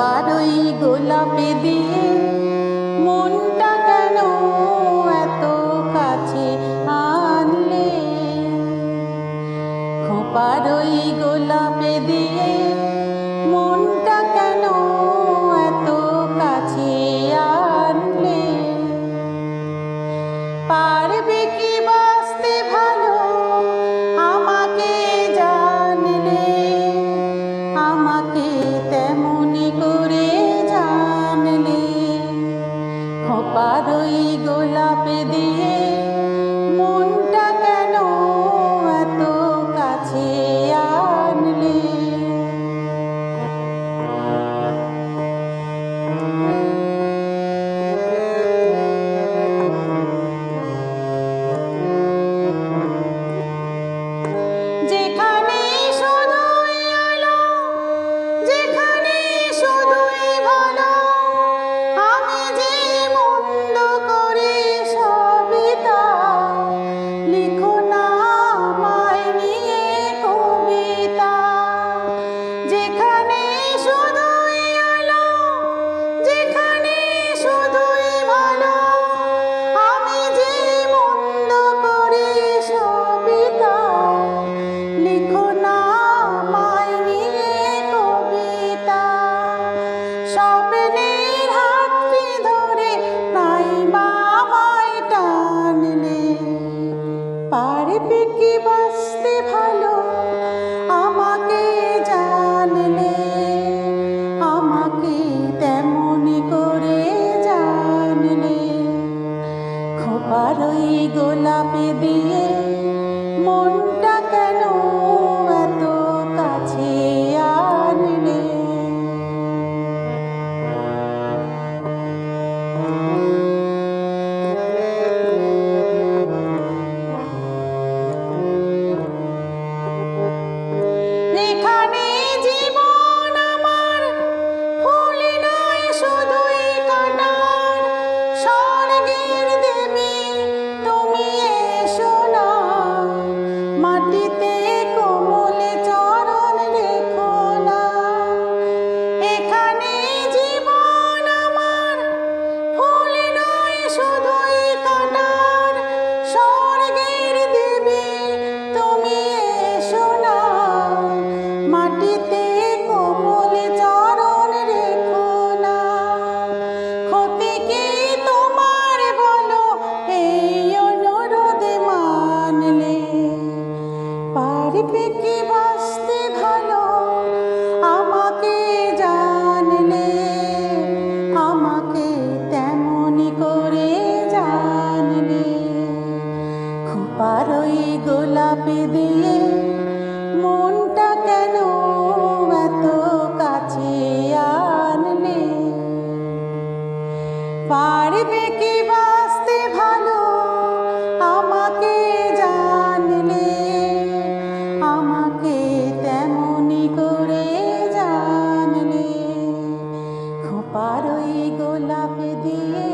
খোপার ওই গোলাপে দিয়ে মনটা কেন এত কাছে আনলে? খোপার ওই গোলাপে দিয়ে মনটা কেন এত কাছে আনলে? পারবে কি বাঁচতে ভালো আমাকে জানলে? আমাকে তেমনি করে জানলে? খোপার ওই গোলাপে দিয়ে মনটা কেন এত কাছে আনলে? যেখানে শুধুই আলো, যেখানে শুধুই ভালো, আমি যে মন্দ করে সবই তা। লিখো না আমায় নিয়ে কবিতা। যেখানে শুধুই আলো, যেখানে শুধুই ভালো, আমি যে মন্দ করে সবই তা। লিখো না আমায় নিয়ে কবিতা। স্বপ্নের হাতটি ধরে নাই বা আমায় টানলে? পারবে কি বাঁচতে ভালো আমাকে জানলে? আমাকে তেমনি করে জানলে? খোপার ওই গোলাপে দিয়ে মনটা কেন এত কাছে আনলে? এখানে জীবন আমার ফুল নয় শুধুই কাঁটার। স্বর্গের দেবী তুমি এসো না, মাটিতে কোমলে চরণ রেখো না। এখানে জীবন আমার ফুল নয় শুধুই কাঁটার। স্বর্গের দেবী তুমি এসো না, মাটিতে কোমলে চরণ রেখো না। ক্ষতি কি তোমার বলো এই অনুরোধে মানলে? পারবে কি বাঁচতে ভালো আমাকে জানলে? আমাকে তেমনি করে জানলে? খোপার ওই গোলাপে দিয়ে মনটা কেন এত কাছে আনলে? পারবে কি বাঁচতে ভালো আমাকে জানলে? আমাকে তেমনি করে জানলে? খোপার ওই গোলাপে দিয়ে